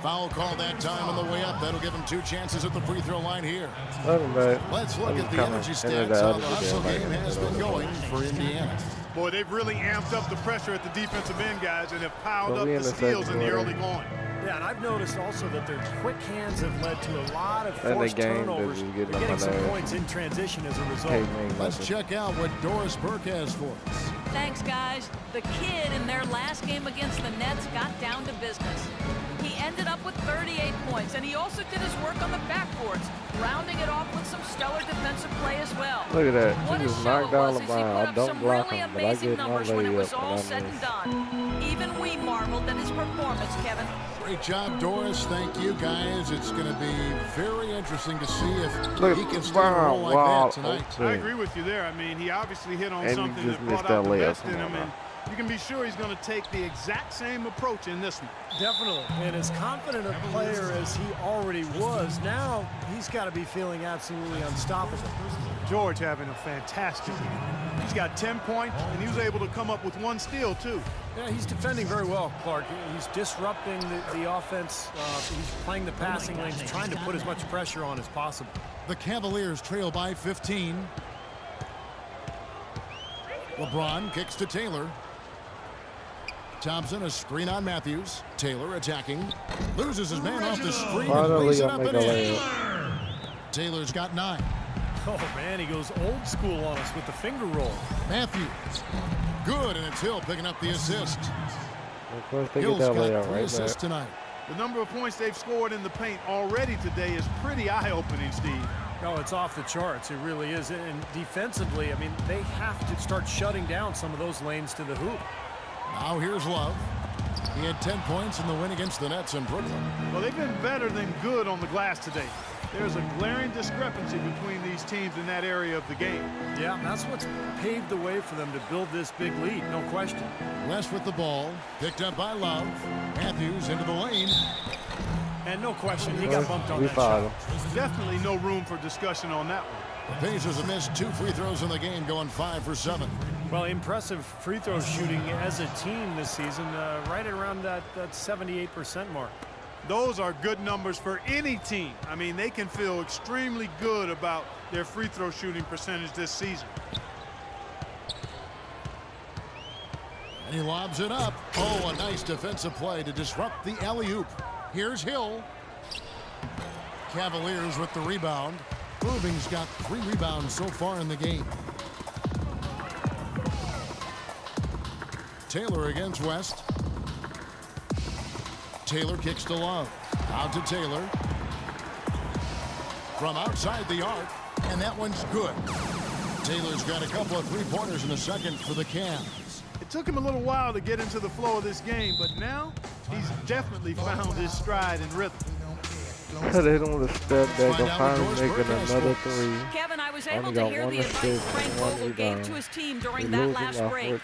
Foul call that time on the way up. That'll give him 2 chances at the free throw line here. Let's look at the energy stats. How the hustle game has been going for Indiana. Boy, they've really amped up the pressure at the defensive end, guys, and have piled up the steals in the early going. Yeah, and I've noticed also that their quick hands have led to a lot of forced turnovers. They're getting some points in transition as a result. Let's check out what Doris Burke has for us. Thanks, guys. The kid in their last game against the Nets got down to business. He ended up with 38 points, and he also did his work on the backboards, rounding it off with some stellar defensive play as well. Look at that. What He a just show knocked it down was the as he ball. put I up don't some block really him, but I amazing get my numbers when it was layup. all said and done. Even we marveled at his performance, Kevin. Great job, Doris. Thank you, guys. It's going to be very interesting to see if he can stay roll like that tonight. I agree with you there. I mean, he obviously hit on something that brought that out the layup. best in him, and you can be sure he's going to take the exact same approach in this one. Definitely. And as confident a player as he already was, now he's got to be feeling absolutely unstoppable. George having a fantastic game. He's got 10 points, and he was able to come up with 1 steal, too. Yeah, he's defending very well, Clark. He's disrupting the offense. He's playing the passing lanes, trying to put as much pressure on as possible. The Cavaliers trail by 15. LeBron kicks to Taylor. Thompson, a screen on Matthews. Taylor attacking. Loses his man off the screen and lays it up and in. Taylor's got 9. Oh, man, he goes old school on us with the finger roll. Matthews. Good, and it's Hill picking up the assist. Of course, they Hill's get that got layup 3 assists tonight. The number of points they've scored in the paint already today is pretty eye-opening, Steve. Oh, it's off the charts. It really is. And defensively, I mean, they have to start shutting down some of those lanes to the hoop. Now here's Love. He had 10 points in the win against the Nets in Brooklyn. Well, they've been better than good on the glass today. There's a glaring discrepancy between these teams in that area of the game. Yeah, that's what's paved the way for them to build this big lead, no question. West with the ball, picked up by Love. Matthews into the lane. And no question, he got bumped on that shot. Definitely no room for discussion on that one. The Pacers have missed 2 free throws in the game, going 5 for 7. Well, impressive free throw shooting as a team this season, right around that 78% mark. Those are good numbers for any team. I mean, they can feel extremely good about their free throw shooting percentage this season. And he lobs it up. Oh, a nice defensive play to disrupt the alley-oop. Here's Hill. Cavaliers with the rebound. Irving's got 3 rebounds so far in the game. Taylor against West. Taylor kicks to Love. Out to Taylor. From outside the arc, and that one's good. Taylor's got a couple of 3-pointers in the second for the Cavs. It took him a little while to get into the flow of this game, but now he's definitely found his stride and rhythm. They don't want to step back and finally making another 3. Kevin, I was able to hear the advice Frank Vogel gave to his team during that last break.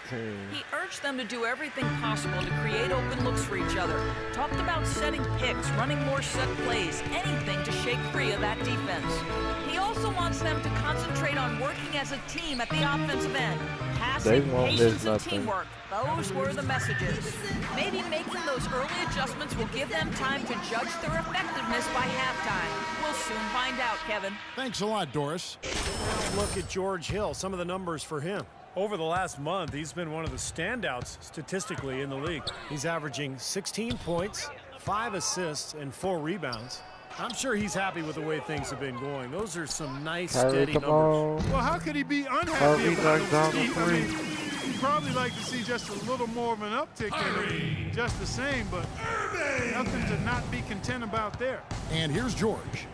He urged them to do everything possible to create open looks for each other. Talked about setting picks, running more set plays, anything to shake free of that defense. He also wants them to concentrate on working as a team at the offensive end. Passing, patience, and teamwork. Those were the messages. Maybe making those early adjustments will give them time to judge their effectiveness by halftime. We'll soon find out, Kevin. Thanks a lot, Doris. Look at George Hill, some of the numbers for him. Over the last month, he's been one of the standouts statistically in the league. He's averaging 16 points, 5 assists, and 4 rebounds. I'm sure he's happy with the way things have been going. Those are some nice, steady numbers. Well, how could he be unhappy about those, Steve? I mean, he'd probably like to see just a little more of an uptick in it, just the same, but nothing to not be content about there. And here's George,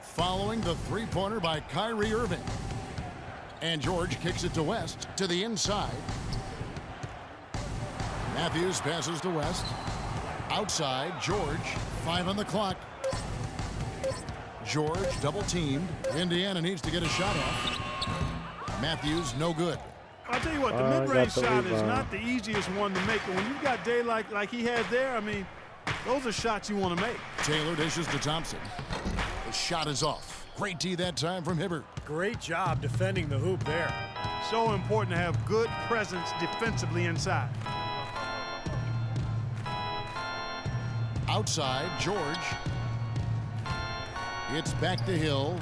following the 3-pointer by Kyrie Irving. And George kicks it to West, to the inside. Matthews passes to West. Outside, George, 5 on the clock. George double-teamed. Indiana needs to get a shot off. Matthews, no good. I'll tell you what, the mid-range shot is not the easiest one to make, but when you've got day like he had there, I mean, those are shots you want to make. Taylor dishes to Thompson. The shot is off. Great D that time from Hibbert. Great job defending the hoop there. So important to have good presence defensively inside. Outside, George. It's back to Hill.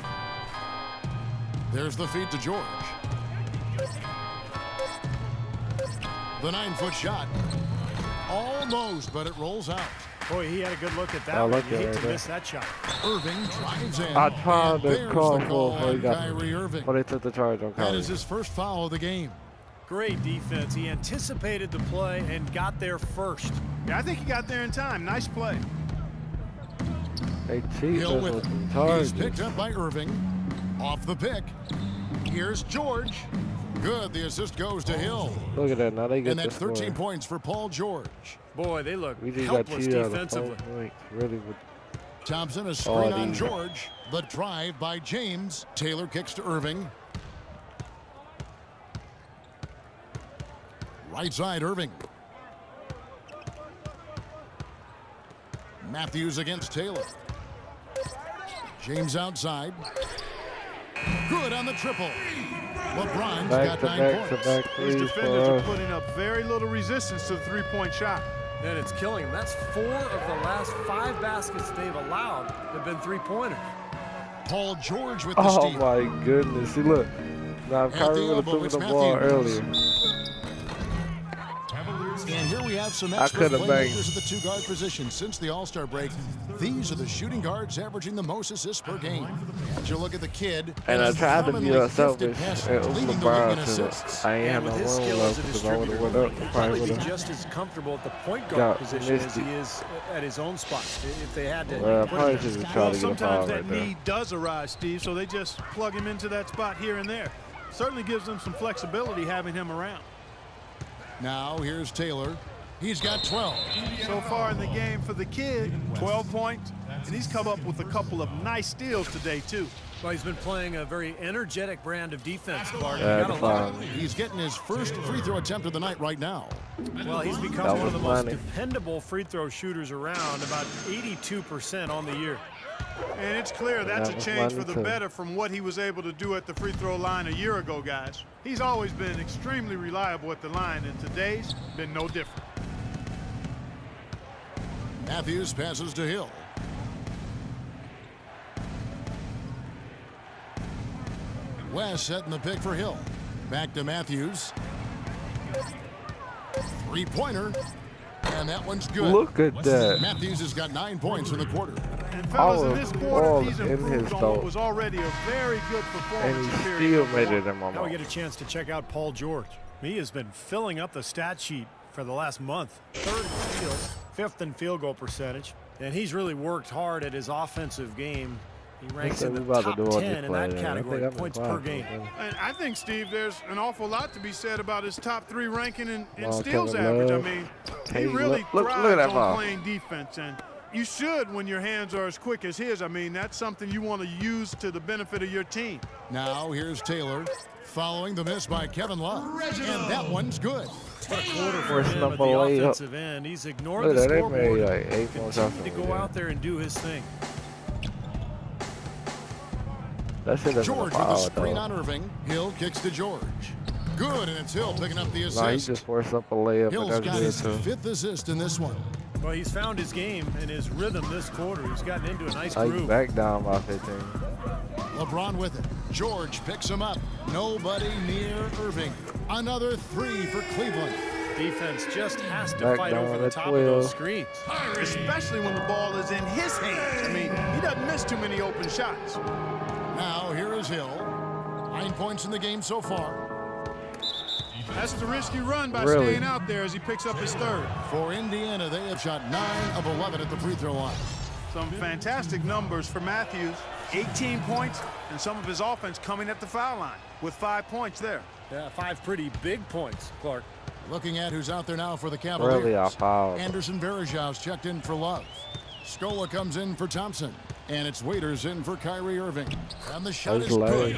There's the feed to George. The 9-foot shot. Almost, but it rolls out. Boy, he had a good look at that. You hate to miss that shot. Irving drives in. I tried to call for Kyrie Irving. But they took the charge on Kyrie. That is his first foul of the game. Great defense. He anticipated the play and got there first. Yeah, I think he got there in time. Nice play. They cheat Hill with with it. some charges. He's picked up by Irving. Off the pick. Here's George. Good. The assist goes to Hill. Look at that. Now they get and that's the 13 points for Paul George. Boy, they look we just helpless got defensively. Really with Thompson, a screen on George. The drive by James. Taylor kicks to Irving. Right side, Irving. Matthews against Taylor. James outside. Good on the triple. LeBron's got 9 points. These defenders are putting up very little resistance to the three-point shot. And it's killing them. That's 4 of the last 5 baskets they've allowed have been three-pointers. Paul George with the steal. Oh, my goodness. See, look. Now, if Kyrie would have took the ball earlier. And here we have some extra playmakers at the two-guard position. Since the All-Star break, these are the shooting guards averaging the most assists per game. As you look at the kid, and I tried to be selfish and leading the league in LeBron assists. I ain't have no room left because I would have went up. He'd probably be just as comfortable at the point guard position as he is at his own spot. If they had to. Well, probably should have tried to get a foul sometimes right that need does arise, Steve, so they just plug him into that spot here and there. Certainly gives them some flexibility having him around. Now here's Taylor. He's got 12. So far in the game for the kid, 12 points, and he's come up with a couple of nice steals today, too. Well, he's been playing a very energetic brand of defense, Clark. He's getting his first free throw attempt of the night right now. Well, he's become one of the most dependable free throw shooters around, about 82% on the year. And it's clear that's a change for the better from what he was able to do at the free throw line a year ago, guys. He's always been extremely reliable at the line, and today's been no different. Matthews passes to Hill. West setting the pick for Hill. Back to Matthews. Three-pointer. And that one's good. Look at that. Matthews has got 9 points in the quarter. And fellas, in this quarter, he's improved on what was already a very good performance. And he still made it in my Now we get a chance to check out Paul George. He has been filling up the stat sheet for the last month. 3rd in steals, 5th in field goal percentage. And he's really worked hard at his offensive game. He ranks in the top 10 in that category, points per game. And I think, Steve, there's an awful lot to be said about his top 3 ranking in steals average. I mean, he really thrives on playing defense, and you should when your hands are as quick as his. I mean, that's something you want to use to the benefit of your team. Now here's Taylor following the miss by Kevin Love, and that one's good. What a quarter for him at the offensive end. He's ignored the scoreboard. Continued to go out there and do his thing. George with the screen on Irving. Hill kicks to George. Good, and it's Hill picking up the assist. Nah, he just forced up a layup. Hill's got his 5th assist in this one. Well, he's found his game and his rhythm this quarter. He's gotten into a nice groove. Back down by 15. LeBron with it. George picks him up. Nobody near Irving. Another 3 for Cleveland. Defense just has to fight over the top of those screens. Especially when the ball is in his hands. I mean, he doesn't miss too many open shots. Now here is Hill. 9 points in the game so far. That's the risk you run by staying out there as he picks up his 3rd. For Indiana, they have shot 9 of 11 at the free throw line. Some fantastic numbers for Matthews. 18 points, and some of his offense coming at the foul line with 5 points there. Yeah, 5 pretty big points, Clark. Looking at who's out there now for the Cavaliers. Really a foul. Anderson Varejão's checked in for Love. Scola comes in for Thompson. And it's Waiters in for Kyrie Irving. And the shot is good.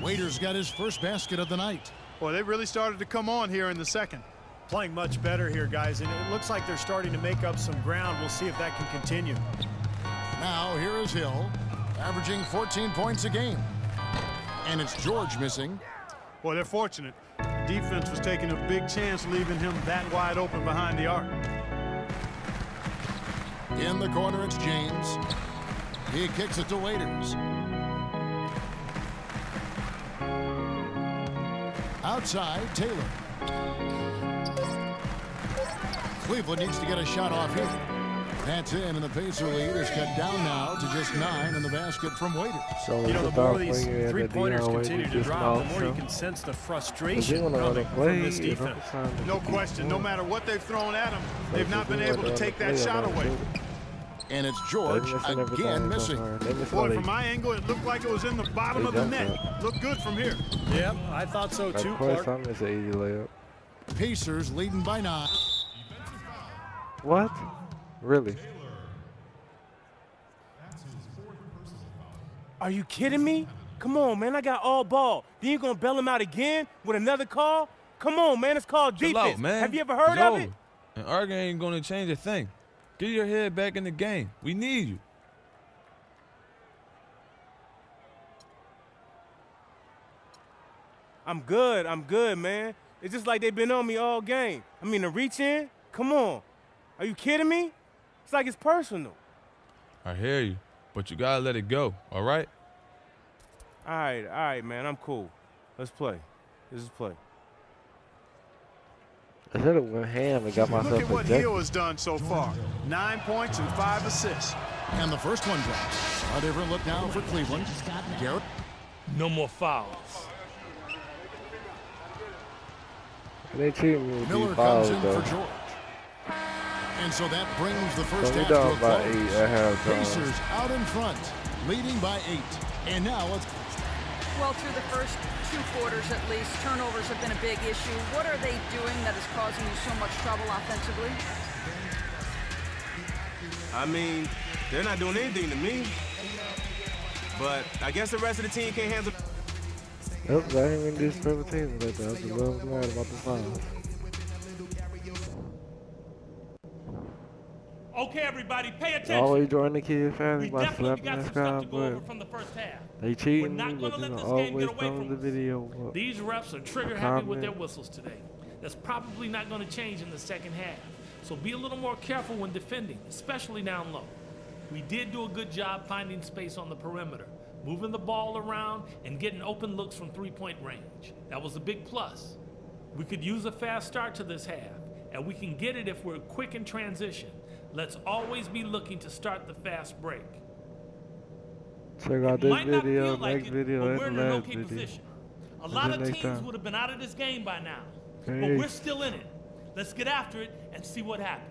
Waiters got his first basket of the night. Well, they really started to come on here in the second. Playing much better here, guys, and it looks like they're starting to make up some ground. We'll see if that can continue. Now here is Hill, averaging 14 points a game. And it's George missing. Well, they're fortunate. Defense was taking a big chance leaving him that wide open behind the arc. In the corner, it's James. He kicks it to Waiters. Outside, Taylor. Cleveland needs to get a shot off here. That's in, and the Pacer lead is cut down now to just 9 in the basket from Waiters. So you know, the more these three-pointers continue to drop, the more you can sense the frustration coming from this defense. No question. No matter what they've thrown at them, they've not been able to take that shot away. And it's George again missing. Boy, from my angle, it looked like it was in the bottom of the net. Looked good from here. Yep, I thought so too, Clark. I miss an 80 layup. Pacers leading by 9. What? Really? Are you kidding me? Come on, man. I got all ball. Then you're going to bail him out again with another call? Come on, man. It's called defense. Out, man. Have you ever heard of it? And arguing ain't going to change a thing. Get your head back in the game. We need you. I'm good, man. It's just like they've been on me all game. I mean, the reach in? Come on. Are you kidding me? It's like it's personal. I hear you, but you got to let it go, all right? All right, man. I'm cool. Let's play. This is play. I should have went ham and got myself Look at what ejected. Hill has done so far. 9 points and 5 assists. And the first one drops. A different look now for Cleveland. Garrett. No more fouls. They cheating me with Miller these comes fouls, in though. for George. And so that brings the first So we half to down a by close. 8 at halftime. Pacers out in front, leading by 8. And now let's... Well, through the first 2 quarters at least, turnovers have been a big issue. What are they doing that is causing you so much trouble offensively? I mean, they're not doing anything to me. But I guess the rest of the team can't handle. Oops, I ain't even do special teams like that. I was a little mad about the fouls. Okay, everybody, pay attention. Always join the kids family We by definitely slapping got that some stuff sky, to go over but from the first half. they cheating We're me, not but going to you let know, this game always get away come from the us. video up. These refs are trigger happy with their whistles today. That's probably not going to change in the second half. So be a little more careful when defending, especially down low. We did do a good job finding space on the perimeter, moving the ball around and getting open looks from three-point range. That was a big plus. We could use a fast start to this half, and we can get it if we're quick in transition. Let's always be looking to start the fast break. Check out this Might not video, feel like next it, video, but and we're the in an last okay video. position. A lot of next teams time. would have been out of this game by now, but Peace. we're still in it. Let's get after it and see what happens.